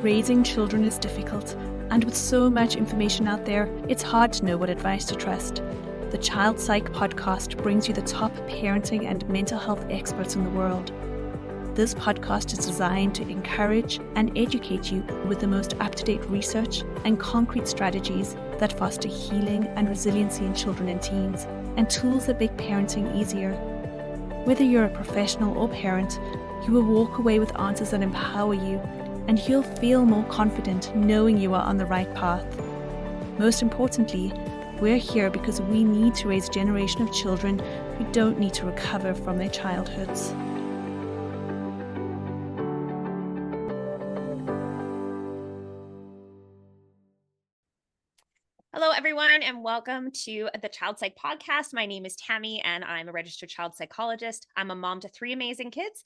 Raising children is difficult, and with so much information out there, it's hard to know what advice to trust. The Child Psych Podcast brings you the top parenting and mental health experts in the world. This podcast is designed to encourage and educate you with the most up-to-date research and concrete strategies that foster healing and resiliency in children and teens, and tools that make parenting easier. Whether you're a professional or parent, you will walk away with answers that empower you, and you'll feel more confident knowing you are on the right path. Most importantly, we're here because we need to raise a generation of children who don't need to recover from their childhoods. Hello, everyone, and welcome to the Child Psych Podcast. My name is Tammy, and I'm a registered child psychologist. I'm a mom to 3 amazing kids,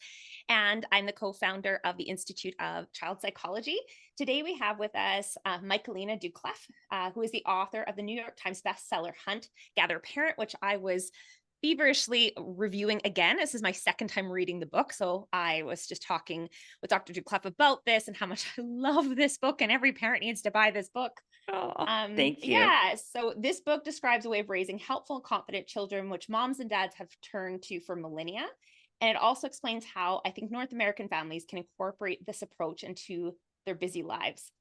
and I'm the co-founder of the Institute of Child Psychology. Today, we have with us Michaeleen Doucleff, who is the author of the New York Times bestseller Hunt, Gather Parent, which I was feverishly reviewing again. This is my second time reading the book. So I was just talking with Dr. Doucleff about this and how much I love this book, and every parent needs to buy this book. Oh, thank you. Yeah. So this book describes a way of raising helpful and confident children, which moms and dads have turned to for millennia. And it also explains how I think North American families can incorporate this approach into their busy lives.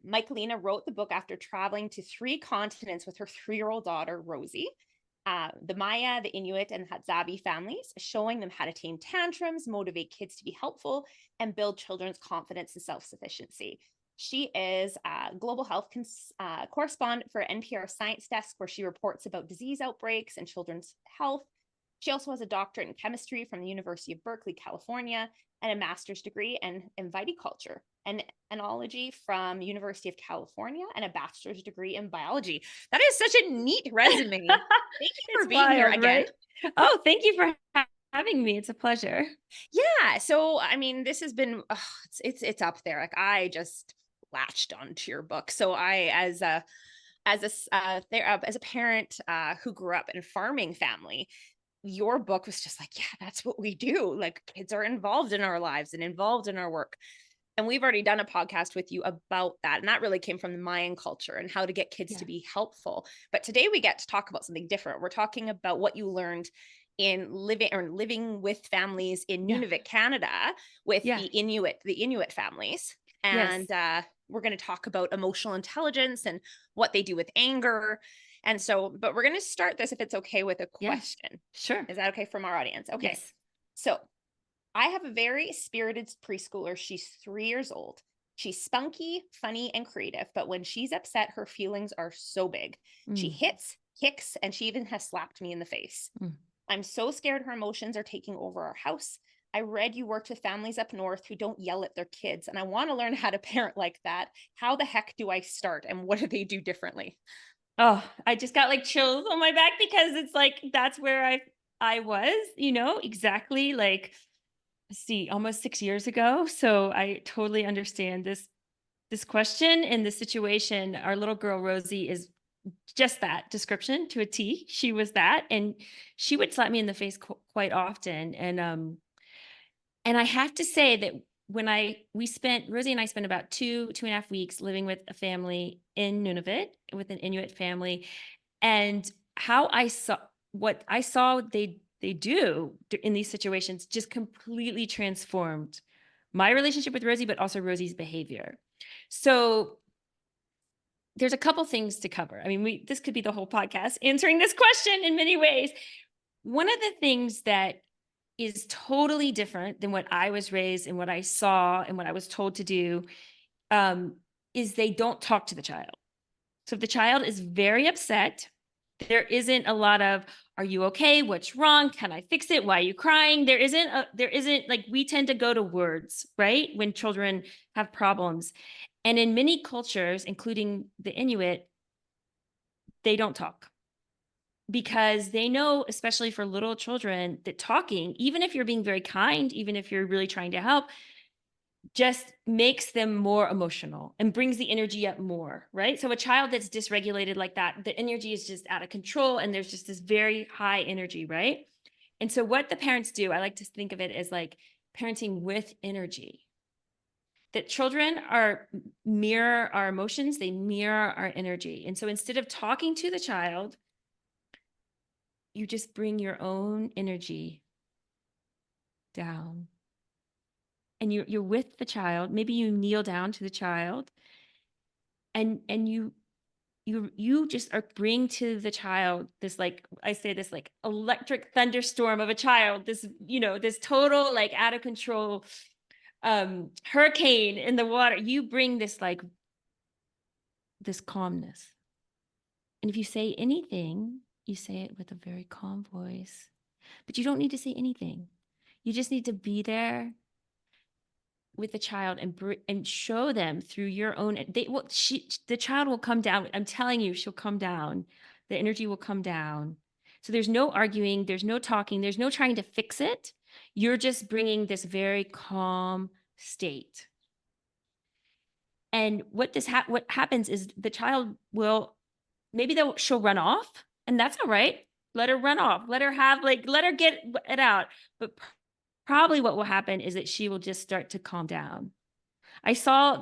Michaeleen wrote the book after traveling to 3 continents with her 3-year-old daughter, Rosie. The Maya, the Inuit, and Hadzabe families, showing them how to tame tantrums, motivate kids to be helpful, and build children's confidence and self-sufficiency. She is a global health correspondent for NPR Science Desk, where she reports about disease outbreaks and children's health. She also has a doctorate in chemistry from the University of Berkeley, California, and a master's degree in viticulture and enology from University of California, and a bachelor's degree in biology. That is such a neat resume. Thank you for being here again. Right? Oh, thank you for having me. It's a pleasure. Yeah. So, I mean, this has been, it's up there. Like, I just latched onto your book. So I, as a parent who grew up in a farming family, your book was just like, yeah, that's what we do. Like, kids are involved in our lives and involved in our work. And we've already done a podcast with you about that. And that really came from the Mayan culture and how to get kids to be helpful. But today we get to talk about something different. We're talking about what you learned in living with families in Nunavut, Canada, with the Inuit families. And we're going to talk about emotional intelligence and what they do with anger. And so, but we're going to start this, if it's okay, with a question. Yeah, sure. Is that okay from our audience? Okay. Yes. So I have a very spirited preschooler. She's 3 years old. She's spunky, funny, and creative. But when she's upset, her feelings are so big. She hits, kicks, and she even has slapped me in the face. I'm so scared her emotions are taking over our house. I read you worked with families up north who don't yell at their kids, and I want to learn how to parent like that. How the heck do I start, and what do they do differently? Oh, I just got like chills on my back, because it's like, that's where I was, exactly like, almost 6 years ago. So I totally understand this question and the situation. Our little girl, Rosie, is just that description to a T. She was that, and she would slap me in the face quite often. And I have to say that Rosie and I spent about 2.5 weeks living with a family in Nunavut, with an Inuit family, and what I saw they do in these situations just completely transformed my relationship with Rosie, but also Rosie's behavior. So there's a couple things to cover. I mean, this could be the whole podcast answering this question in many ways. One of the things that is totally different than what I was raised and what I saw and what I was told to do is they don't talk to the child. So if the child is very upset, there isn't a lot of, are you okay? What's wrong? Can I fix it? Why are you crying? There isn't like, we tend to go to words, right? When children have problems. And in many cultures, including the Inuit, they don't talk, because they know, especially for little children, that talking, even if you're being very kind, even if you're really trying to help, just makes them more emotional and brings the energy up more, right? So a child that's dysregulated like that, the energy is just out of control, and there's just this very high energy, right? And so what the parents do, I like to think of it as like parenting with energy. that children mirror our emotions, they mirror our energy. And so instead of talking to the child, you just bring your own energy down. And you're with the child. Maybe you kneel down to the child, and you just are bring to the child this, like I say, this like electric thunderstorm of a child, this, this total like out of control hurricane in the water. You bring this like this calmness. And if you say anything, you say it with a very calm voice. But you don't need to say anything. You just need to be there with the child and show them through your own. The child will come down. I'm telling you, she'll come down. The energy will come down. So there's no arguing. There's no talking. There's no trying to fix it. You're just bringing this very calm state. And what happens is the child will, she'll run off, and that's all right. Let her run off. Let her get it out. But probably what will happen is that she will just start to calm down. I saw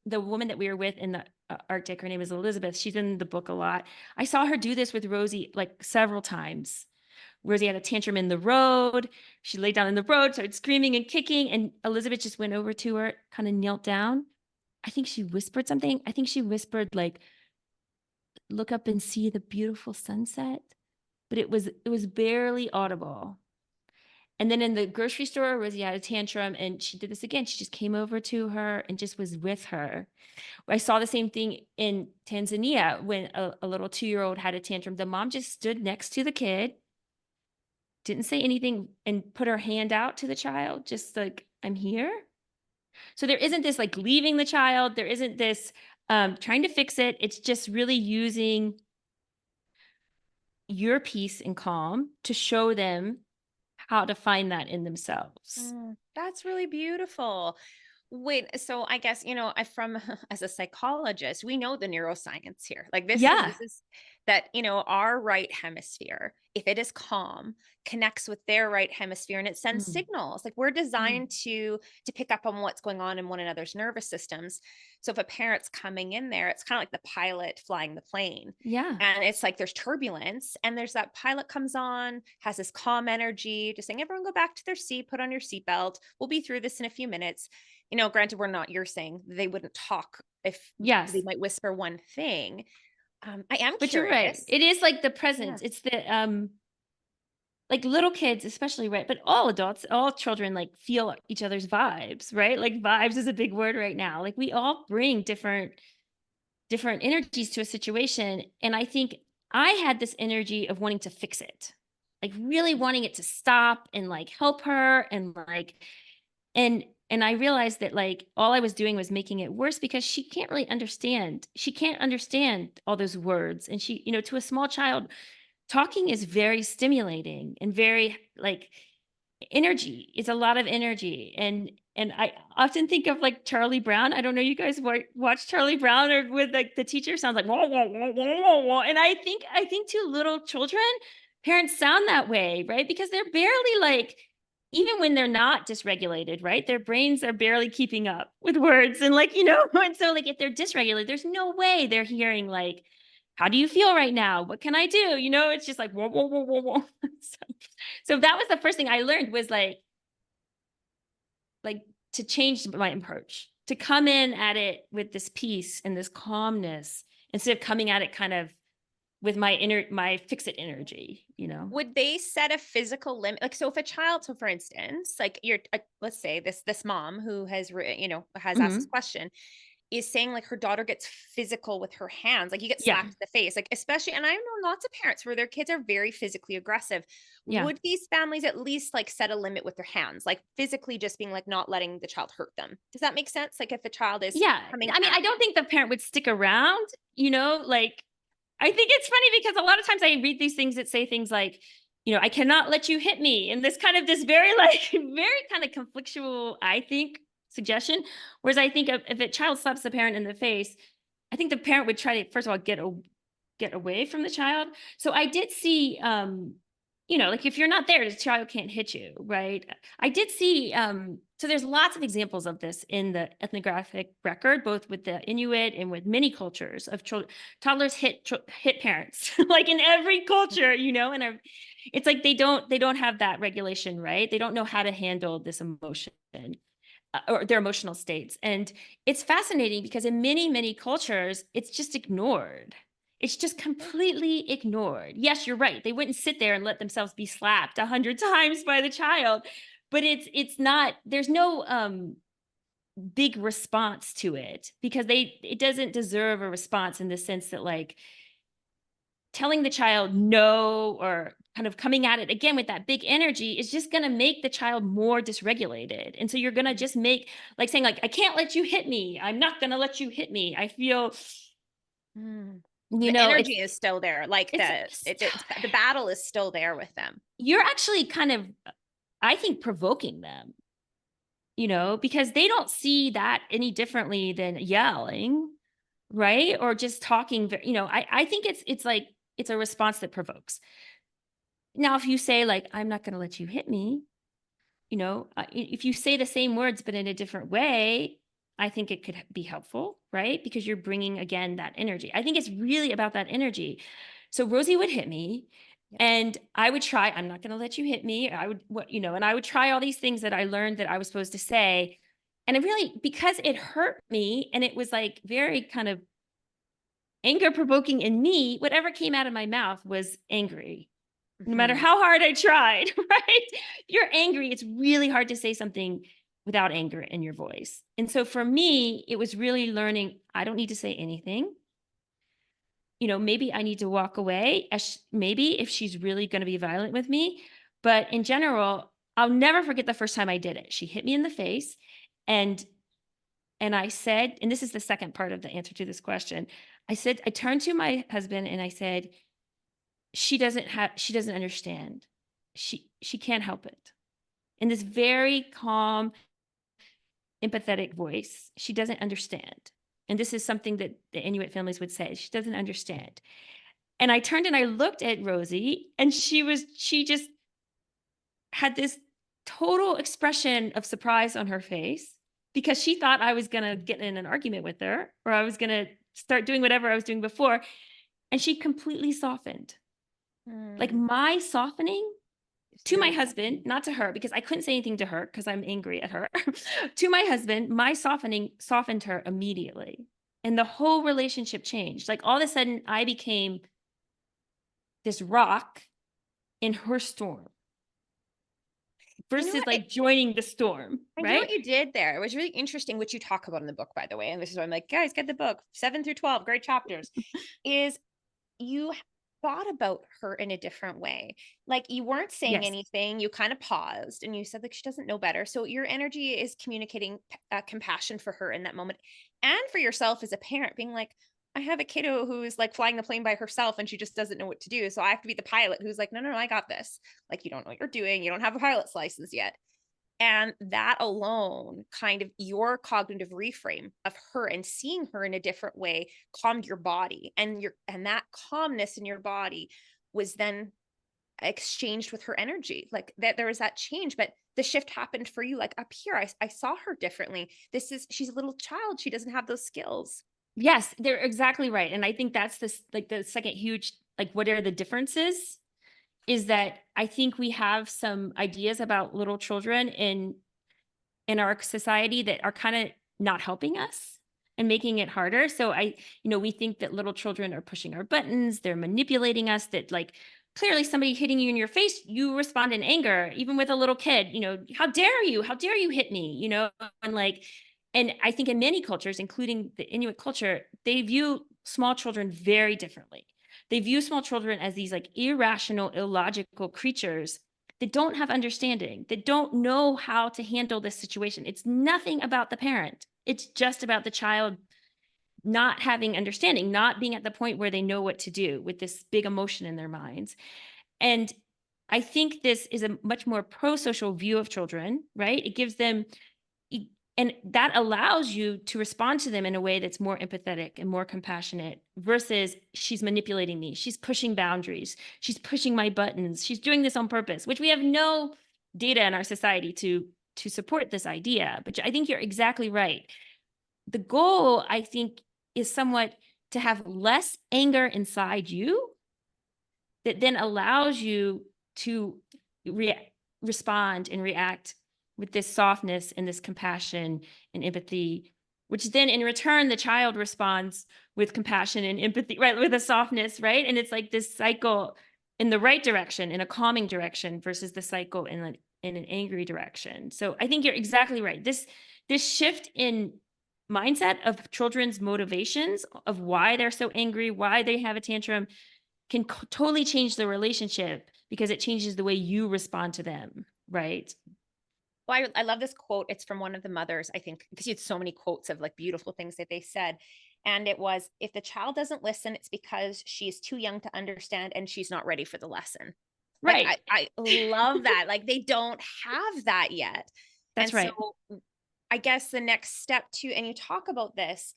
the woman that we were with in the Arctic, her name is Elizabeth. She's in the book a lot. I saw her do this with Rosie like several times. Rosie had a tantrum in the road. She laid down in the road, started screaming and kicking, and Elizabeth just went over to her, kind of knelt down. I think she whispered something. I think she whispered like, "Look up and see the beautiful sunset." But it was barely audible. And then in the grocery store, Rosie had a tantrum, and she did this again. She just came over to her and just was with her. I saw the same thing in Tanzania when a little 2-year-old had a tantrum. The mom just stood next to the kid, didn't say anything, and put her hand out to the child, just like, "I'm here." So there isn't this like leaving the child. There isn't this trying to fix it. It's just really using your peace and calm to show them how to find that in themselves. That's really beautiful. Wait, so I guess, as a psychologist, we know the neuroscience here. Like this is that, our right hemisphere, if it is calm, connects with their right hemisphere and it sends signals. Like we're designed to pick up on what's going on in one another's nervous systems. So if a parent's coming in there, it's kind of like the pilot flying the plane. Yeah. And it's like there's turbulence and there's that pilot comes on, has this calm energy, just saying, everyone go back to their seat, put on your seatbelt. We'll be through this in a few minutes. Granted, you're saying they wouldn't talk if they might whisper one thing. I am but curious. You're right. It is like the presence. Yeah. It's the, like little kids, especially, right? But all adults, all children, like feel each other's vibes, right? Like vibes is a big word right now. Like we all bring different energies to a situation. And I think I had this energy of wanting to fix it, like really wanting it to stop and like help her and like, and I realized that like all I was doing was making it worse because she can't really understand. She can't understand all those words. And she, to a small child, talking is very stimulating and very like energy. It's a lot of energy. And I often think of like Charlie Brown. I don't know, you guys watch Charlie Brown, or with like the teacher sounds like wah, wah, wah, wah, wah, wah. And I think to little children, parents sound that way, right? Because they're barely like, even when they're not dysregulated, right? Their brains are barely keeping up with words. And like, and so like if they're dysregulated, there's no way they're hearing like, "How do you feel right now? What can I do?" It's just like, whoa, whoa, whoa, whoa, whoa. So that was the first thing I learned was like to change my approach, to come in at it with this peace and this calmness instead of coming at it kind of with my fix-it energy, Would they set a physical limit? Like, so if a child, so for instance, like let's say this mom who has, has asked this question, is saying like her daughter gets physical with her hands, like you get slapped in the face, like especially, and I know lots of parents where their kids are very physically aggressive. Yeah. Would these families at least like set a limit with their hands, like physically just being like not letting the child hurt them? Does that make sense? Like if the child is coming I don't think the parent would stick around, like I think it's funny because a lot of times I read these things that say things like, "I cannot let you hit me." And this very like, very kind of conflictual, I think, suggestion. Whereas I think if a child slaps the parent in the face, I think the parent would try to, first of all, get away from the child. So I did see, like if you're not there, the child can't hit you, right? I did see, so there's lots of examples of this in the ethnographic record, both with the Inuit and with many cultures of children. Toddlers hit parents, like in every culture, and it's like they don't have that regulation, right? They don't know how to handle this emotion or their emotional states. And it's fascinating because in many, many cultures, it's just ignored. It's just completely ignored. Yes, you're right. They wouldn't sit there and let themselves be slapped 100 times by the child, but it's not, there's no big response to it because it doesn't deserve a response in the sense that like telling the child no or kind of coming at it again with that big energy is just going to make the child more dysregulated. And so you're going to just make like saying like, I can't let you hit me. I'm not going to let you hit me. I feel, the energy is still there. Like the battle is still there with them. You're actually kind of, I think, provoking them, because they don't see that any differently than yelling, right? Or just talking, I think it's like, it's a response that provokes. Now, if you say like, I'm not going to let you hit me, if you say the same words, but in a different way, I think it could be helpful, right? Because you're bringing, again, that energy. I think it's really about that energy. So Rosie would hit me and I would try, I'm not going to let you hit me. I would, and I would try all these things that I learned that I was supposed to say. And it really, because it hurt me and it was like very kind of anger provoking in me, whatever came out of my mouth was angry. No matter how hard I tried, right? You're angry. It's really hard to say something without anger in your voice. And so for me, it was really learning, I don't need to say anything. Maybe I need to walk away, maybe if she's really going to be violent with me. But in general, I'll never forget the first time I did it. She hit me in the face and I said, and this is the second part of the answer to this question. I turned to my husband and I said, she doesn't understand. She can't help it. In this very calm, empathetic voice, she doesn't understand. And this is something that the Inuit families would say. She doesn't understand. And I turned and I looked at Rosie and she just had this total expression of surprise on her face because she thought I was going to get in an argument with her or I was going to start doing whatever I was doing before. And she completely softened. Like my softening to my husband, not to her, because I couldn't say anything to her because I'm angry at her. To my husband, my softening softened her immediately. And the whole relationship changed. Like all of a sudden, I became this rock in her storm versus like joining the storm. I know what you did there. It was really interesting, which you talk about in the book, by the way. And this is why I'm like, guys, get the book 7 through 12, great chapters. Is you thought about her in a different way. Like you weren't saying anything. You kind of paused and you said like, she doesn't know better. So your energy is communicating compassion for her in that moment and for yourself as a parent being like, I have a kiddo who's like flying the plane by herself and she just doesn't know what to do. So I have to be the pilot who's like, no, I got this. Like, you don't know what you're doing. You don't have a pilot's license yet. And that alone, kind of your cognitive reframe of her and seeing her in a different way calmed your body. And that calmness in your body was then exchanged with her energy. Like that there was that change, but the shift happened for you. Like up here, I saw her differently. She's a little child. She doesn't have those skills. Yes, they're exactly right. And I think that's the second huge, like, what are the differences? Is that I think we have some ideas about little children in our society that are kind of not helping us and making it harder. So we think that little children are pushing our buttons, they're manipulating us, that like clearly somebody hitting you in your face, you respond in anger, even with a little kid, how dare you hit me, and I think in many cultures, including the Inuit culture, they view small children very differently. They view small children as these like irrational, illogical creatures that don't have understanding, that don't know how to handle this situation. It's nothing about the parent. It's just about the child not having understanding, not being at the point where they know what to do with this big emotion in their minds. And I think this is a much more pro-social view of children, right? It gives them, And that allows you to respond to them in a way that's more empathetic and more compassionate versus she's manipulating me. She's pushing boundaries. She's pushing my buttons. She's doing this on purpose, which we have no data in our society to support this idea. But I think you're exactly right. The goal, I think, is somewhat to have less anger inside you that then allows you to respond and react with this softness and this compassion and empathy, which then in return, the child responds with compassion and empathy, right? With a softness, right? And it's like this cycle in the right direction, in a calming direction versus the cycle in an angry direction. So I think you're exactly right. This shift in mindset of children's motivations of why they're so angry, why they have a tantrum can totally change the relationship because it changes the way you respond to them, right? Well, I love this quote. It's from one of the mothers, I think, because you had so many quotes of like beautiful things that they said. And it was, if the child doesn't listen, it's because she's too young to understand and she's not ready for the lesson. Right. Like, I love that. Like they don't have that yet. That's right. So I guess the next step too, and you talk about this,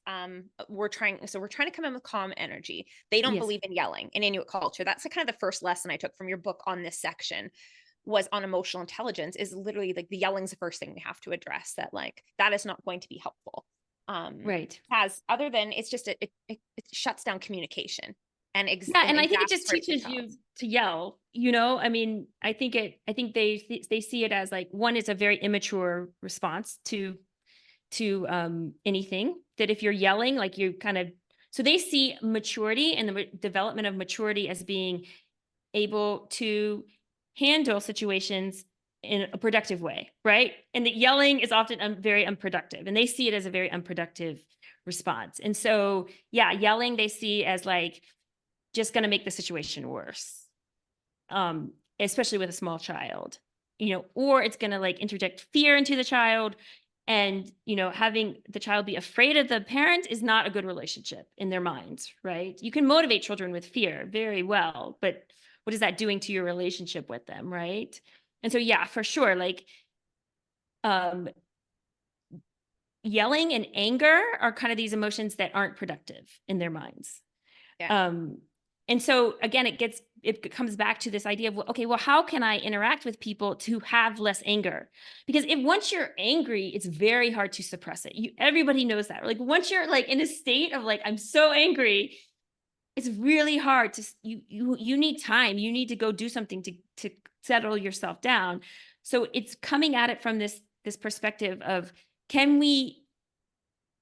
we're trying to come in with calm energy. They don't believe in yelling in Inuit culture. That's kind of the first lesson I took from your book on this section was on emotional intelligence, is literally like the yelling's the first thing we have to address, that like, that is not going to be helpful. Right. As other than it's just, it shuts down communication. And and I think it just teaches you to yell, you know, I mean, I think they see it as like, one, it's a very immature response to anything, that if you're yelling, like you kind of, so they see maturity and the development of maturity as being able to handle situations in a productive way, right? And that yelling is often very unproductive, and they see it as a very unproductive response. And so, yeah, yelling they see as like just going to make the situation worse, especially with a small child, you know, or it's going to like interject fear into the child. And, you know, having the child be afraid of the parent is not a good relationship in their minds, right? You can motivate children with fear very well, but what is that doing to your relationship with them, right? And so, yeah, for sure, like yelling and anger are kind of these emotions that aren't productive in their minds. Yeah. And so again, it comes back to this idea of, okay, well, how can I interact with people to have less anger? Because once you're angry, it's very hard to suppress it. Everybody knows that. Like once you're like in a state of like, I'm so angry, it's really hard to, you need time. You need to go do something to settle yourself down. So it's coming at it from this perspective of, can we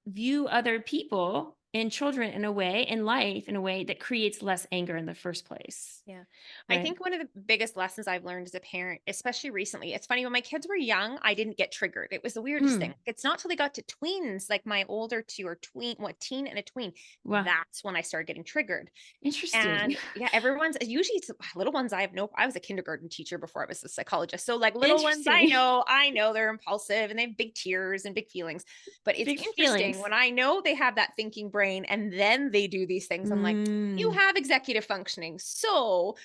view other people and children in a way, in life in a way that creates less anger in the first place? Yeah. Right. I think one of the biggest lessons I've learned as a parent, especially recently, it's funny, when my kids were young, I didn't get triggered. It was the weirdest thing. It's not till they got to tweens, like my older two are teen and a tween. Wow. That's when I started getting triggered. Interesting. And yeah, usually it's little ones. I was a kindergarten teacher before I was a psychologist. So like little ones, I know they're impulsive and they have big tears and big feelings, but it's interesting when I know they have that thinking brain and then they do these things. I'm like, you have executive functioning. So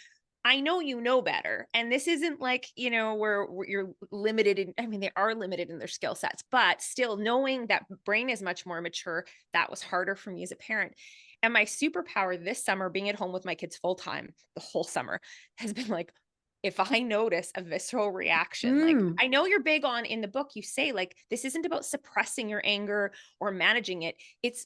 I know you know better. And this isn't like, you know, where you're limited in, I mean, they are limited in their skill sets, but still knowing that brain is much more mature, that was harder for me as a parent. And my superpower this summer, being at home with my kids full time, the whole summer, has been like, if I notice a visceral reaction, like I know you're big on in the book, you say like, this isn't about suppressing your anger or managing it. It's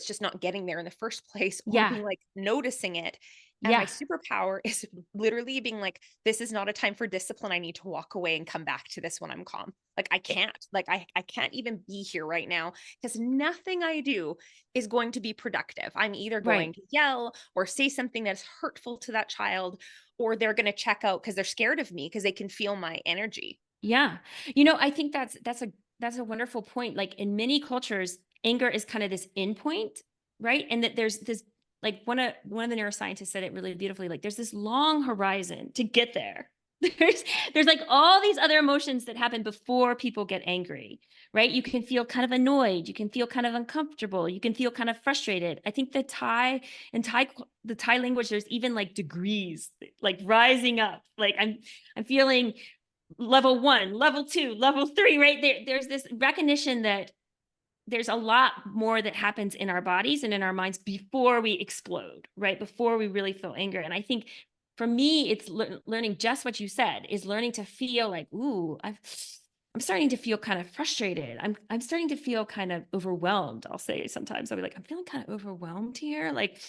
just not getting there in the first place, or being like noticing it. And my superpower is literally being like, this is not a time for discipline. I need to walk away and come back to this when I'm calm. Like I can't, I can't even be here right now, because nothing I do is going to be productive. I'm either going to yell or say something that's hurtful to that child, or they're going to check out because they're scared of me because they can feel my energy. Yeah. You know, I think that's a wonderful point. Like in many cultures, anger is kind of this endpoint, right? And that there's this, like one of the neuroscientists said it really beautifully, like there's this long horizon to get there. There's like all these other emotions that happen before people get angry, right? You can feel kind of annoyed. You can feel kind of uncomfortable. You can feel kind of frustrated. I think the Thai language, there's even like degrees, like rising up. Like I'm feeling level 1, level 2, level 3, right? There's this recognition that there's a lot more that happens in our bodies and in our minds before we explode, right? Before we really feel anger. And I think for me, it's learning just what you said, is learning to feel like, ooh, I'm starting to feel kind of frustrated. I'm starting to feel kind of overwhelmed. I'll say sometimes I'll be like, I'm feeling kind of overwhelmed here. Like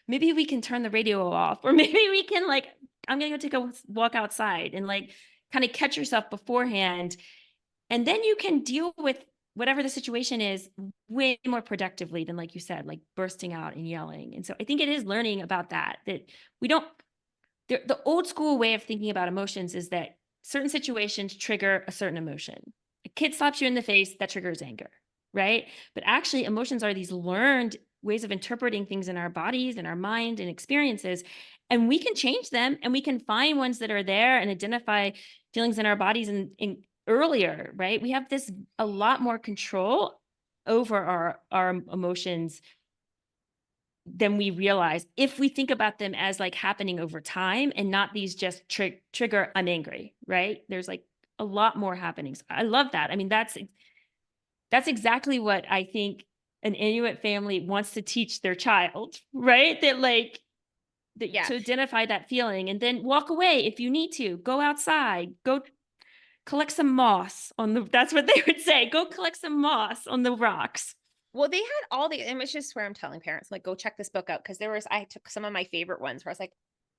maybe we can turn the radio off, or maybe we can like, I'm gonna go take a walk outside, and like kind of catch yourself beforehand. And then you can deal with whatever the situation is way more productively than, like you said, like bursting out and yelling. And so I think it is learning about that we don't, the old school way of thinking about emotions is that certain situations trigger a certain emotion. A kid slaps you in the face, that triggers anger, right? But actually emotions are these learned ways of interpreting things in our bodies and our mind and experiences. And we can change them, and we can find ones that are there and identify feelings in our bodies in earlier, right? We have a lot more control over our emotions than we realize if we think about them as like happening over time and not these just trigger, I'm angry, right? There's like a lot more happenings. I love that. I mean, that's exactly what I think an Inuit family wants to teach their child, right? That like Yeah. to identify that feeling and then walk away if you need to. Go outside, go collect some moss that's what they would say. Go collect some moss on the rocks. Well, they had all the, and it's just where I'm telling parents, like, go check this book out. Cause I took some of my favorite ones where I was like,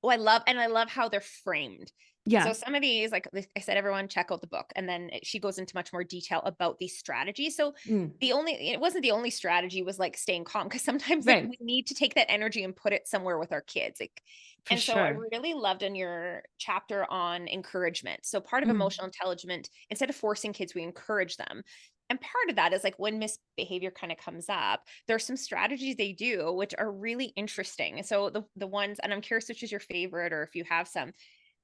oh, I love how they're framed. Yeah. So some of these, like I said, everyone check out the book. And then she goes into much more detail about these strategies. So it wasn't the only strategy was like staying calm. Cause sometimes like, Right. we need to take that energy and put it somewhere with our kids. Like, For so I sure. really loved in your chapter on encouragement. So part of emotional intelligence, instead of forcing kids, we encourage them. And part of that is like when misbehavior kind of comes up, there's some strategies they do, which are really interesting. So the ones, and I'm curious which is your favorite, or if you have some,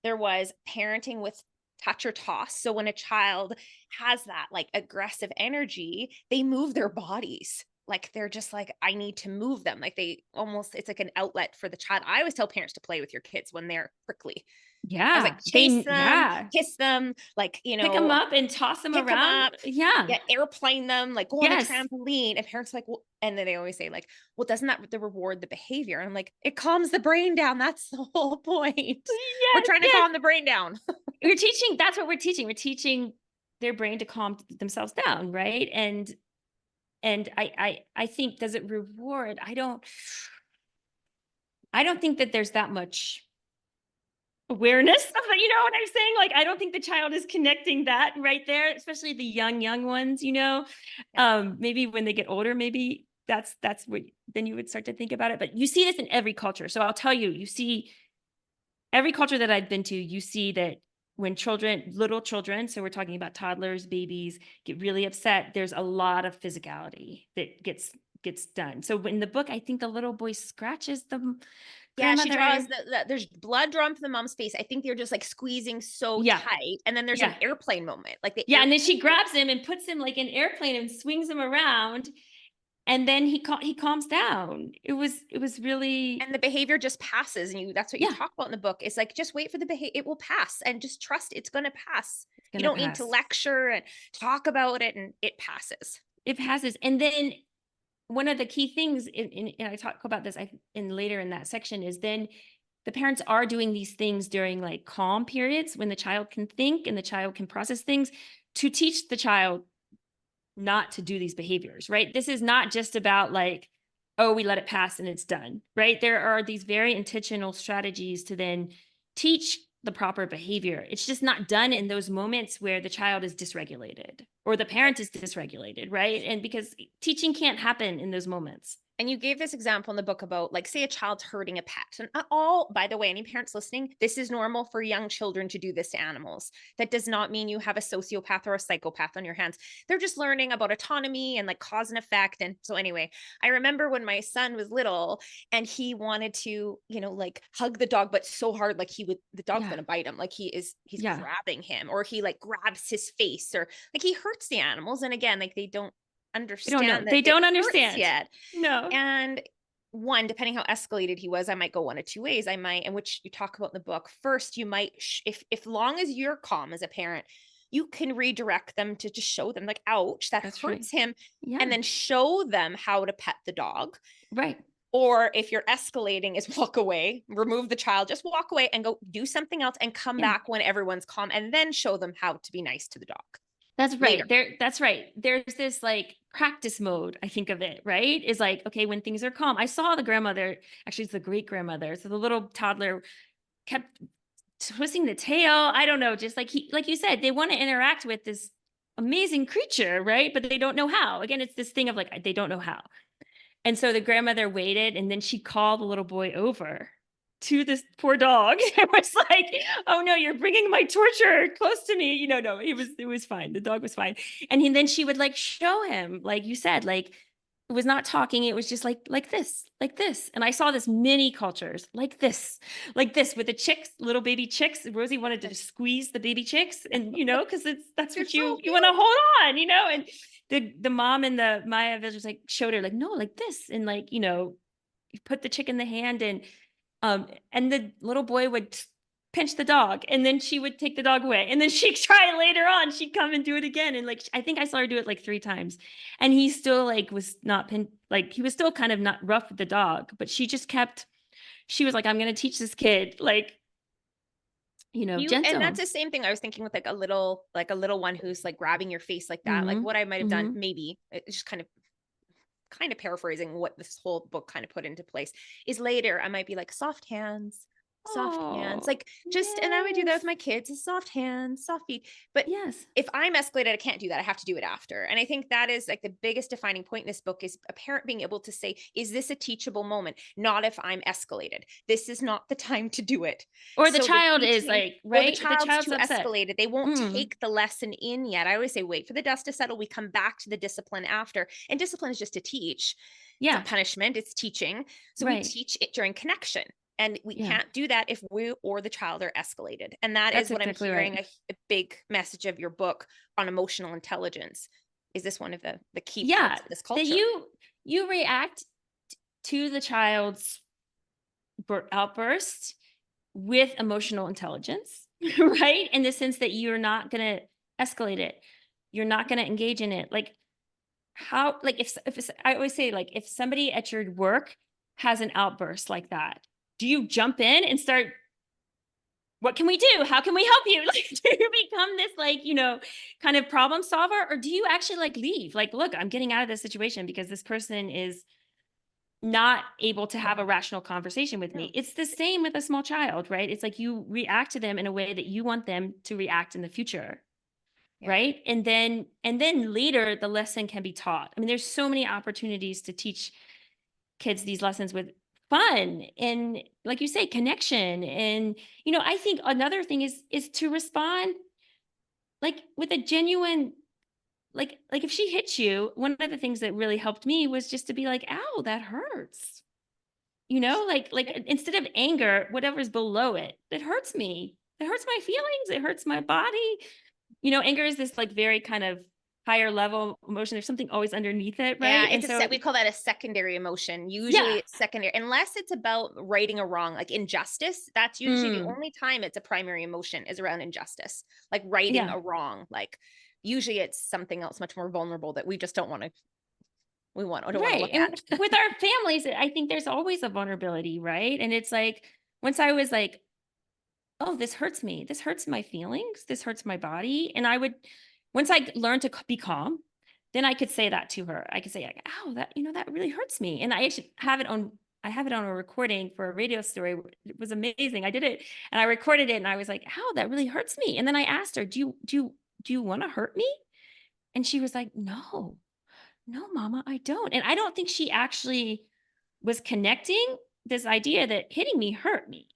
there was parenting with touch or toss. So when a child has that like aggressive energy, they move their bodies. Like they're just like, I need to move them. Like it's like an outlet for the child. I always tell parents to play with your kids when they're prickly. I was Yeah. like, chase them, Yeah. kiss them, like, Pick them up and toss them pick them around. up, Yeah. yeah, airplane them, like go on the Yes. trampoline. And parents are like, well, and then they always say like, well, doesn't that reward the behavior? And I'm like, it calms the brain down. That's the whole point. We're Yes. trying to Yes. calm the brain down. That's what we're teaching. We're teaching their brain to calm themselves down. Right. And I think, does it reward? I don't think that there's that much awareness of it, you know what I'm saying? Like, I don't think the child is connecting that right there, especially the young ones, you know? Maybe when they get older, maybe that's what, then you would start to think about it. But you see this in every culture. So I'll tell you, you see every culture that I've been to, you see that when little children, so we're talking about toddlers, babies, get really upset, there's a lot of physicality that gets done. So in the book, I think the little boy scratches the Yeah, she grandmother. draws there's blood drawn from the mom's face. I think they're just like squeezing so Yeah. tight. And then there's Yeah. an airplane moment. Like Yeah, and then she grabs him and puts him like in an airplane and swings him around, and then he calms down. It was really, and the behavior just passes. And that's what you yeah, talk about in the book. It's like, just wait for the behavior. It will pass, and just trust it's going to pass. it's You gonna don't need to pass. lecture and talk about it, and it passes. It passes. And then one of the key things, and I talk about this in later in that section, is then the parents are doing these things during like calm periods when the child can think and the child can process things, to teach the child not to do these behaviors, right? This is not just about like, oh, we let it pass and it's done, right? There are these very intentional strategies to then teach the proper behavior. It's just not done in those moments where the child is dysregulated or the parent is dysregulated, right? And because teaching can't happen in those moments. And you gave this example in the book about, like, say a child's hurting a pet. And all, by the way, any parents listening, this is normal for young children to do this to animals. That does not mean you have a sociopath or a psychopath on your hands. They're just learning about autonomy and like cause and effect. And so anyway, I remember when my son was little and he wanted to, like hug the dog, but so hard, like the dog's going to bite him. Like he's grabbing him, or he like grabs his face, or like he hurts the animals. And again, like they don't understand They don't understand yet. No. And one, depending how escalated he was, I might go one of two ways. I might, and which you talk about in the book. First, you might, if long as you're calm as a parent, you can redirect them to just show them like, ouch, that That's hurts right. him. Yeah. And then show them how to pet the dog. Right. Or if you're escalating, is walk away, remove the child, just walk away and go do something else and come Yeah. back when everyone's calm, and then show them how to be nice to the dog. That's right. Later. That's right. There's this like practice mode, I think of it, right? Is like, okay, when things are calm. I saw the grandmother, actually it's the great grandmother. So the little toddler kept twisting the tail. I don't know, just like like you said, they want to interact with this amazing creature, right? But they don't know how. Again, it's this thing of like, they don't know how. And so the grandmother waited, and then she called the little boy over to this poor dog. It was like, oh no, you're bringing my torture close to me. No, it was fine. The dog was fine. And then she would like show him, like you said, like it was not talking. It was just like this, like this. And I saw this mini cultures like this with the chicks, little baby chicks. Rosie wanted to squeeze the baby chicks, and because that's what you want to hold on, and the mom and the Maya village like showed her like, no, like this. And like, you put the chick in the hand, and the little boy would pinch the dog, and then she would take the dog away, and then she'd try later on. She'd come and do it again. And like, I think I saw her do it like 3 times, and he still like was not like he was still kind of not rough with the dog, but she was like, I'm going to teach this kid like, gentle. And that's the same thing I was thinking with like a little one who's like grabbing your face like that. Like what I might have done, maybe it's just kind of paraphrasing what this whole book kind of put into place, is later I might be like soft hands, like just, yes. And I would do that with my kids, soft hands, soft feet. But yes, if I'm escalated, I can't do that. I have to do it after. And I think that is like the biggest defining point in this book, is a parent being able to say, is this a teachable moment? Not if I'm escalated. This is not the time to do it. Or the child is like, right? Or the child's too upset. escalated. They won't take the lesson in yet. I always say, wait for the dust to settle. We come back to the discipline after. And discipline is just to teach. Yeah. It's a punishment. It's teaching. So we teach it during connection. And we can't do that if we or the child are escalated. And that's what exactly I'm hearing, right. A big message of your book on emotional intelligence. Is this one of the key parts of this culture? That you react to the child's outburst with emotional intelligence, right? In the sense that you're not going to escalate it. You're not going to engage in it. Like how, like if I always say, like if somebody at your work has an outburst like that, do you jump in and start, what can we do? How can we help you? Like, do you become this like, kind of problem solver? Or do you actually like leave? Like, look, I'm getting out of this situation because this person is not able to have a rational conversation with me. It's the same with a small child, right? It's like you react to them in a way that you want them to react in the future. Yeah. Right. And then later the lesson can be taught. I mean, there's so many opportunities to teach kids these lessons with fun and, like you say, connection. And, I think another thing is to respond like with a genuine, like if she hits you, one of the things that really helped me was just to be like, ow, that hurts. Like instead of anger, whatever's below it, it hurts me. It hurts my feelings. It hurts my body. Anger is this like very kind of higher level emotion. There's something always underneath it, right? Yeah, we call that a secondary emotion. Usually it's secondary, unless it's about righting a wrong, like injustice. That's usually the only time it's a primary emotion, is around injustice, like righting a wrong. Like usually it's something else much more vulnerable that we just don't want to. We don't want to look at. And with our families, I think there's always a vulnerability, right? And it's like, once I was like, oh, this hurts me. This hurts my feelings. This hurts my body. And once I learned to be calm, then I could say that to her. I could say, like, ow, that, that really hurts me. And I actually have it on a recording for a radio story. It was amazing. I did it and I recorded it and I was like, ow, that really hurts me. And then I asked her, do you want to hurt me? And she was like, no, mama, I don't. And I don't think she actually was connecting this idea that hitting me hurt me.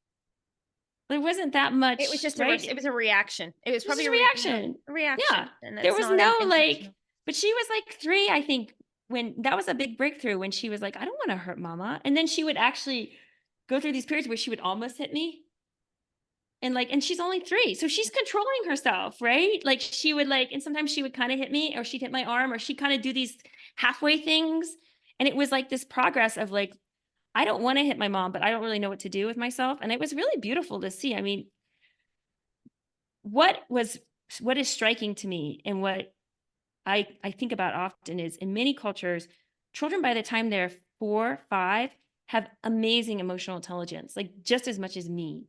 There wasn't that much. It was just it was a reaction. It was probably a reaction. Yeah. And there was no like, but she was like 3, I think, when that was a big breakthrough, when she was like, I don't want to hurt mama. And then she would actually go through these periods where she would almost hit me. And she's only 3. So she's controlling herself, right? Like she would and sometimes she would kind of hit me, or she'd hit my arm, or she'd kind of do these halfway things. And it was like this progress of like, I don't want to hit my mom, but I don't really know what to do with myself. And it was really beautiful to see. I mean, what is striking to me and what I think about often is in many cultures, children by the time they're 4, 5 have amazing emotional intelligence, like just as much as me.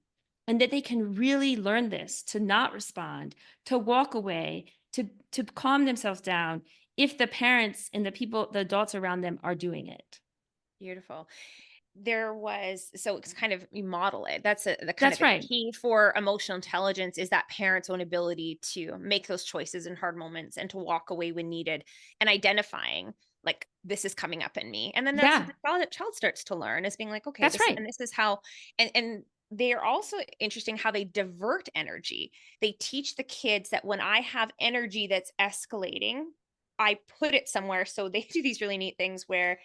And that they can really learn this to not respond, to walk away, to calm themselves down if the parents and the adults around them are doing it. Beautiful. So it's kind of, you model it. That's the kind That's of the right. key for emotional intelligence, is that parent's own ability to make those choices in hard moments and to walk away when needed, and identifying like, this is coming up in me. And then that's what Yeah, the child starts to learn, is being like, okay, that's right. this is how, and they are also interesting how they divert energy. They teach the kids that when I have energy that's escalating, I put it somewhere. So they do these really neat things where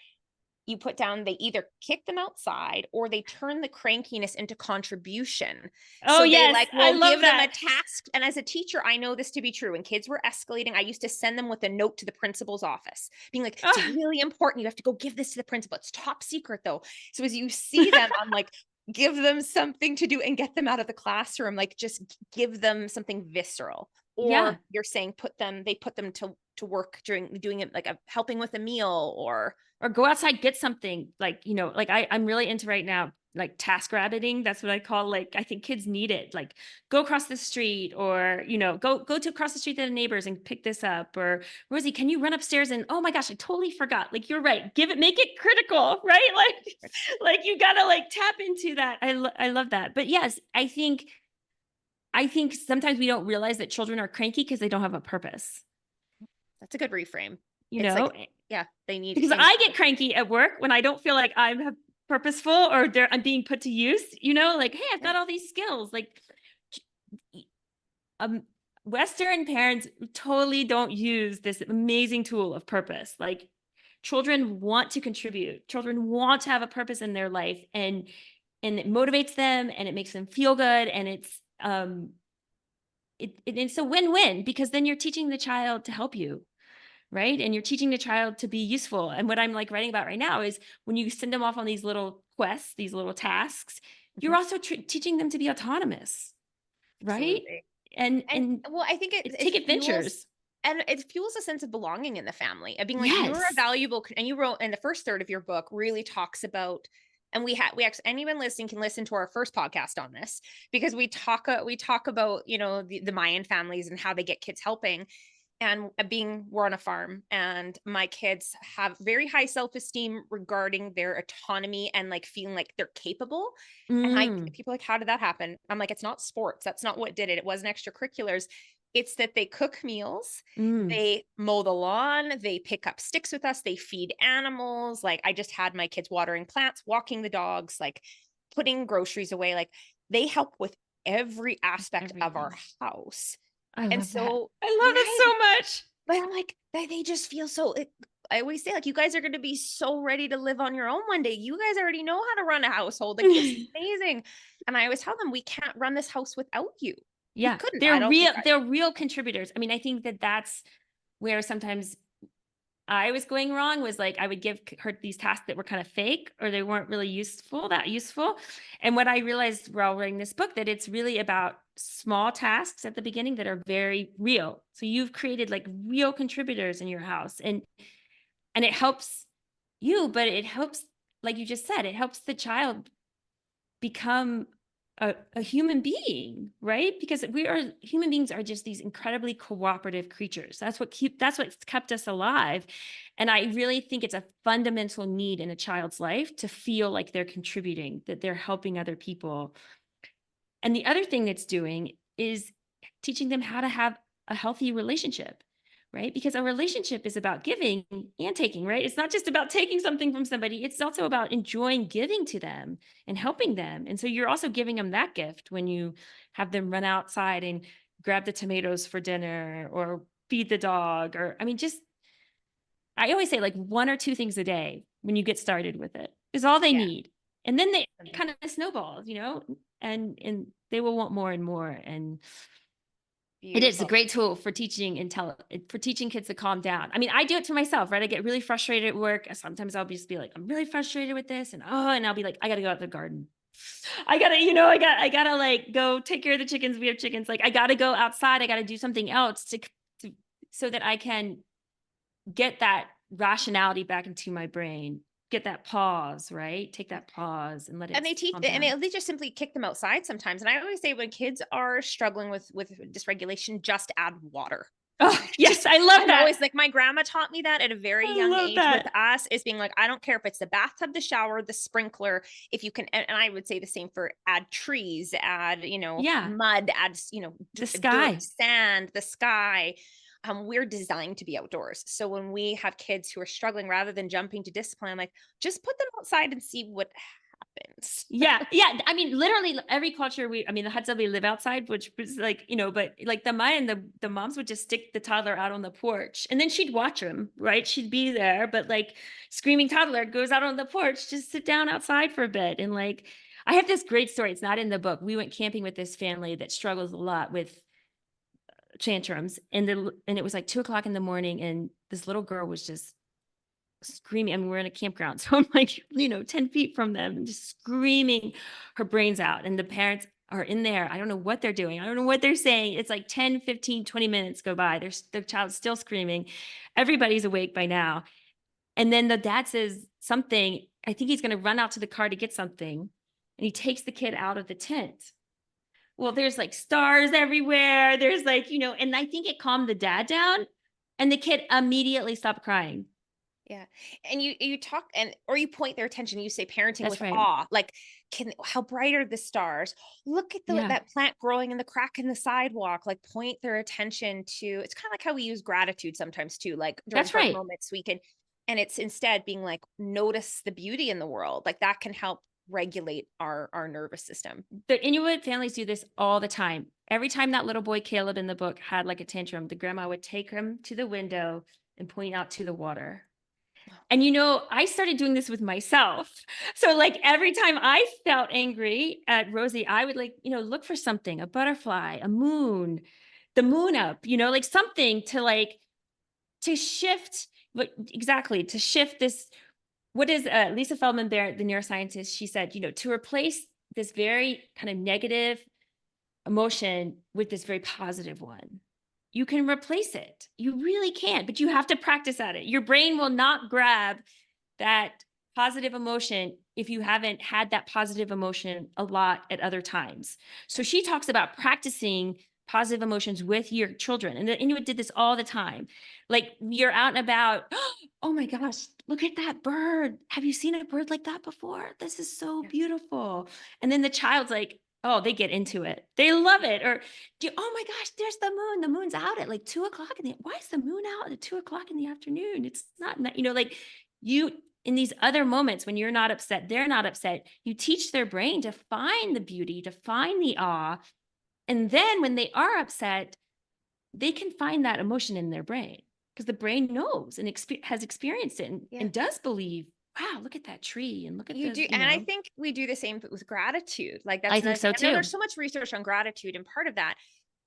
they either kick them outside or they turn the crankiness into contribution. Oh, So they yes. like I will love give them a that. task. And as a teacher, I know this to be true. When kids were escalating, I used to send them with a note to the principal's office being like, it's Ah, really important. You have to go give this to the principal. It's top secret though. So as you see them, I'm like, give them something to do and get them out of the classroom. Like, just give them something visceral. yeah. Or you're saying they put them to work during doing it, like helping with a meal, or Or go outside, get something like, like I'm really into right now, like task rabbiting. That's what I call, like, I think kids need it. Like, go across the street, or, go to across the street to the neighbors and pick this up. Or, Rosie, can you run upstairs? And oh my gosh, I totally forgot. Like, you're right. Make it critical, right? Like you gotta like tap into that. I love that. But yes, I think sometimes we don't realize that children are cranky because they don't have a purpose, that's a good reframe. you It's know? like, yeah, they need Because I get cranky at work when I don't feel like I'm purposeful, or I'm being put to use, like, hey, I've yeah, got all these skills. Like, um, Western parents totally don't use this amazing tool of purpose. Like, children want to contribute. Children want to have a purpose in their life, and it motivates them, and it makes them feel good, and it's a win-win, because then you're teaching the child to help you. Right. And you're teaching the child to be useful. And what I'm like writing about right now is when you send them off on these little quests, these little tasks, you're mhm, also teaching them to be autonomous. Right. absolutely. And And well, I think take fuels, adventures. and it fuels a sense of belonging in the family, of being like, you're a Yes. valuable, and you wrote in the first third of your book really talks about, and we actually, anyone listening can listen to our first podcast on this, because we talk about, the Mayan families and how they get kids helping. And we're on a farm, and my kids have very high self-esteem regarding their autonomy and like feeling like they're capable. And Mm, people are like, how did that happen? I'm like, it's not sports. That's not what did it. It wasn't extracurriculars. It's that they cook meals, mm. they mow the lawn, they pick up sticks with us, they feed animals. Like, I just had my kids watering plants, walking the dogs, like putting groceries away. Like, they help with every aspect of our Everything. house. I And love that. so, I love that right. so much. But I'm like, they just feel so, I always say, like, you guys are going to be so ready to live on your own one day. You guys already know how to run a household. Like, this is amazing. And I always tell them, we can't run this house without you. We Yeah. couldn't. They're I don't think real. They're real contributors. I mean, I think that's where sometimes I was going wrong, was like I would give her these tasks that were kind of fake, or they weren't really that useful. And what I realized while writing this book, that it's really about small tasks at the beginning that are very real. So you've created like real contributors in your house, and it helps you, but it helps, like you just said, it helps the child become a human being, right? Because human beings are just these incredibly cooperative creatures. That's what's kept us alive. And I really think it's a fundamental need in a child's life to feel like they're contributing, that they're helping other people. And the other thing it's doing is teaching them how to have a healthy relationship, right? Because a relationship is about giving and taking, right? It's not just about taking something from somebody, it's also about enjoying giving to them and helping them. And so you're also giving them that gift when you have them run outside and grab the tomatoes for dinner, or feed the dog, or, I mean, just, I always say like 1 or 2 things a day when you get started with it is all they yeah. need. And then they kind of snowballs, and they will want more and more. And It is a Beautiful. great tool for teaching for teaching kids to calm down. I mean, I do it to myself, right? I get really frustrated at work. Sometimes I'll just be like, I'm really frustrated with this. And I'll be like, I gotta go out to the garden. I gotta, I gotta like go take care of the chickens. We have chickens. Like I gotta go outside. I gotta do something else to so that I can get that rationality back into my brain. Get that pause, right? Take that pause and let it And they teach, calm and down. they just simply kick them outside sometimes. And I always say when kids are struggling with dysregulation, just add water. Oh, yes, I love I'm that. always like, my grandma taught me that at a very I young love age with that. us, is being like, I don't care if it's the bathtub, the shower, the sprinkler, if you can, and I would say the same for add trees, add, Yeah, mud, add, the dirt, sky. sand, the sky. We're designed to be outdoors. So when we have kids who are struggling, rather than jumping to discipline, I'm like, just put them outside and see what happens. Yeah, yeah. I mean, literally every culture the Hudson, we live outside, which was like, but like the Maya and the moms would just stick the toddler out on the porch and then she'd watch him, right? She'd be there, but like screaming toddler goes out on the porch, just sit down outside for a bit. And like, I have this great story. It's not in the book. We went camping with this family that struggles a lot with tantrums. And it was like 2:00 in the morning and this little girl was just screaming. I mean, we're in a campground. So I'm like, 10 feet from them and just screaming her brains out. And the parents are in there. I don't know what they're doing. I don't know what they're saying. It's like 10, 15, 20 minutes go by. The child's still screaming. Everybody's awake by now. And then the dad says something. I think he's going to run out to the car to get something. And he takes the kid out of the tent. Well, there's like stars everywhere. There's like, and I think it calmed the dad down. And the kid immediately stopped crying. Yeah. And you talk or you point their attention, you say parenting That's with right. awe, like, how bright are the stars? Look at Yeah. that plant growing in the crack in the sidewalk, like point their attention to, it's kind of like how we use gratitude sometimes too, like during That's hard right. moments we can, and it's instead being like, notice the beauty in the world. Like that can help regulate our nervous system. The Inuit families do this all the time. Every time that little boy Caleb in the book had like a tantrum, the grandma would take him to the window and point out to the water. And I started doing this with myself. So like every time I felt angry at Rosie, I would look for something, a butterfly, a moon, the moon up, like something to shift, but exactly to shift this. What is Lisa Feldman Barrett, the neuroscientist, she said, to replace this very kind of negative emotion with this very positive one. You can replace it. You really can, but you have to practice at it. Your brain will not grab that positive emotion if you haven't had that positive emotion a lot at other times. So she talks about practicing positive emotions with your children. And the Inuit did this all the time. Like you're out and about, oh my gosh, look at that bird. Have you seen a bird like that before? This is so beautiful. And then the child's like, oh, they get into it. They love it. Or, oh my gosh, there's the moon. The moon's out at like 2:00 why is the moon out at 2:00 in the afternoon? It's not, like you, in these other moments when you're not upset, they're not upset, you teach their brain to find the beauty, to find the awe. And then when they are upset, they can find that emotion in their brain because the brain knows and has experienced it and does believe, wow, look at that tree and look at you this. do. And I think we do the same with gratitude. Like that's I think so I know too. there's so much research on gratitude, and part of that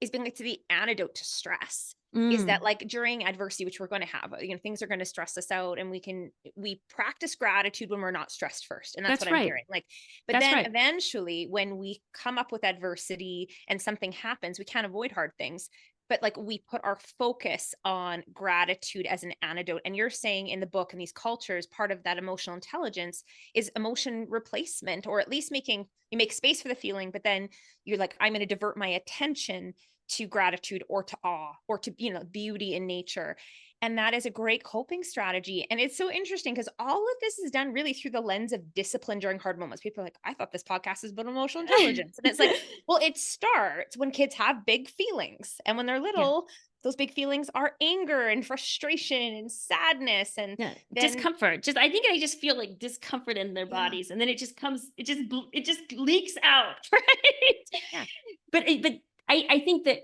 is being like to the antidote to stress. Is that like during adversity, which we're going to have, things are going to stress us out, and we practice gratitude when we're not stressed first. And that's what I'm hearing. Like, but then eventually when we come up with adversity and something happens, we can't avoid hard things, but like we put our focus on gratitude as an antidote. And you're saying in the book, in these cultures, part of that emotional intelligence is emotion replacement, or at least you make space for the feeling, but then you're like, I'm going to divert my attention to gratitude or to awe or to, beauty in nature. And that is a great coping strategy. And it's so interesting because all of this is done really through the lens of discipline during hard moments. People are like, I thought this podcast is about emotional intelligence. And it's like, well, it starts when kids have big feelings. And when they're little, those big feelings are anger and frustration and sadness and discomfort. I think I just feel like discomfort in their bodies. And then it just leaks out. Right. Yeah. But I think that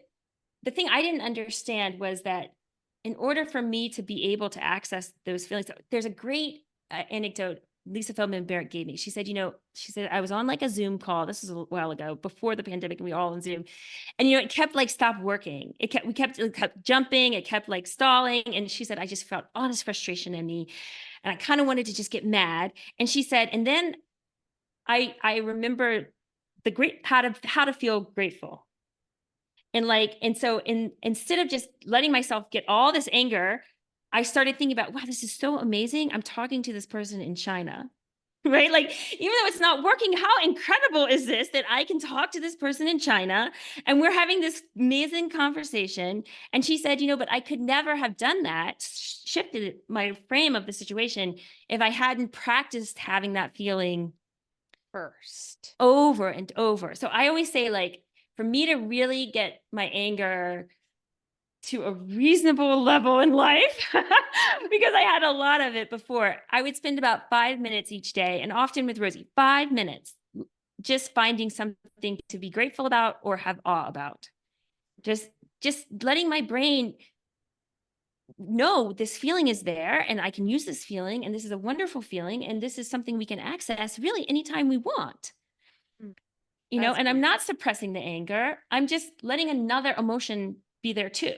the thing I didn't understand was that in order for me to be able to access those feelings, there's a great anecdote Lisa Feldman Barrett gave me. She said, I was on like a Zoom call. This was a while ago before the pandemic, and we were all on Zoom. And, it kept like stopped working. It kept jumping. It kept like stalling. And she said, I just felt all this frustration in me. And I kind of wanted to just get mad. And she said, and then I remember how to feel grateful. And so instead of just letting myself get all this anger, I started thinking about, wow, this is so amazing. I'm talking to this person in China, right? Like, even though it's not working, how incredible is this that I can talk to this person in China and we're having this amazing conversation? And she said, but I could never have done that, shifted my frame of the situation if I hadn't practiced having that feeling first over and over. So I always say, like, for me to really get my anger to a reasonable level in life, because I had a lot of it before, I would spend about 5 minutes each day, and often with Rosie, 5 minutes, just finding something to be grateful about or have awe about. Just letting my brain know this feeling is there, and I can use this feeling, and this is a wonderful feeling, and this is something we can access really anytime we want. And I'm not suppressing the anger. I'm just letting another emotion be there too.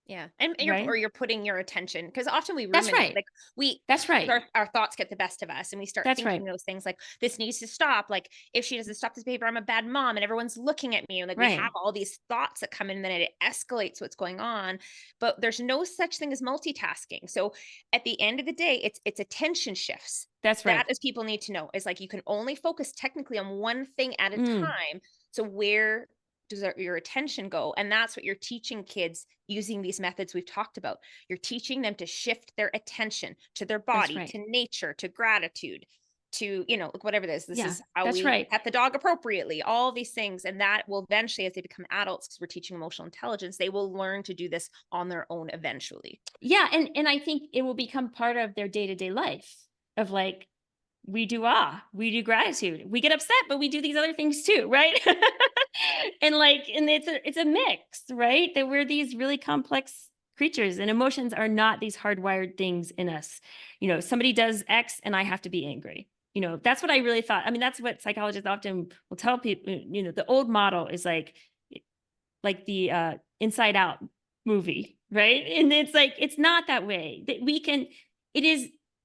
Yeah. And you're putting your attention, because often we That's ruminate, right. That's right. Our thoughts get the best of us, and we start thinking those things like, this needs to stop. Like, if she doesn't stop this behavior, I'm a bad mom and everyone's looking at me. And like, we have all these thoughts that come in, and then it escalates what's going on. But there's no such thing as multitasking. So at the end of the day, it's attention shifts. That's right. That is, people need to know, is like, you can only focus technically on one thing at a time. So where does your attention go? And that's what you're teaching kids using these methods we've talked about. You're teaching them to shift their attention to their body, to nature, to gratitude, to, whatever this is how we pet the dog appropriately, all these things. And that will eventually, as they become adults, because we're teaching emotional intelligence, they will learn to do this on their own eventually. Yeah. And I think it will become part of their day-to-day life of like, we do gratitude. We get upset, but we do these other things too, right? and it's a mix, right? That we're these really complex creatures, and emotions are not these hardwired things in us. Somebody does X and I have to be angry. That's what I really thought. I mean, that's what psychologists often will tell people. The old model is like the Inside Out movie, right? And it's like, it's not that way. That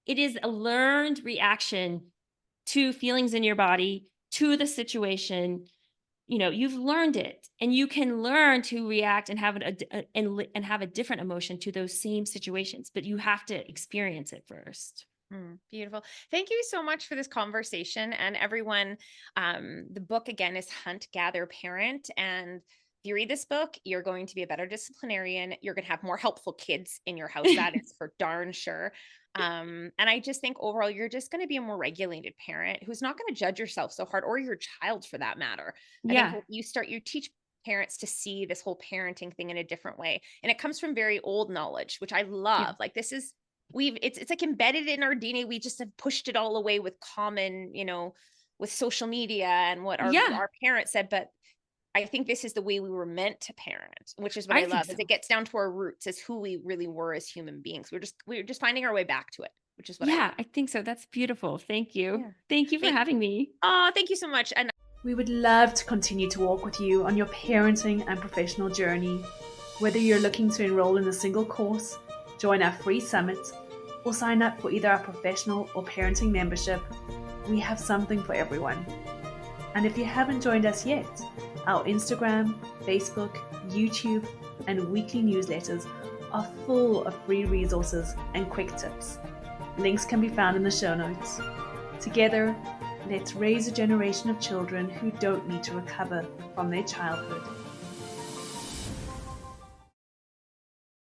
it is a learned reaction to feelings in your body, to the situation. You've learned it, and you can learn to react and have a different emotion to those same situations, but you have to experience it first. Beautiful. Thank you so much for this conversation. And everyone, the book again is Hunt, Gather, Parent. And if you read this book, you're going to be a better disciplinarian. You're going to have more helpful kids in your house. That is for darn sure. And I just think overall, you're just going to be a more regulated parent who's not going to judge yourself so hard, or your child for that matter. I think you teach parents to see this whole parenting thing in a different way. And it comes from very old knowledge, which I love. Yeah. Like, this is, it's like embedded in our DNA. We just have pushed it all away with common, with social media and what our parents said. But I think this is the way we were meant to parent, which is what I love, is it gets down to our roots, as who we really were as human beings. We're just finding our way back to it, which is what I think so. That's beautiful. Thank you. Yeah. Thank you for having me. Oh, thank you so much. And we would love to continue to walk with you on your parenting and professional journey. Whether you're looking to enroll in a single course, join our free summit, or sign up for either our professional or parenting membership, we have something for everyone. And if you haven't joined us yet, our Instagram, Facebook, YouTube, and weekly newsletters are full of free resources and quick tips. Links can be found in the show notes. Together, let's raise a generation of children who don't need to recover from their childhood.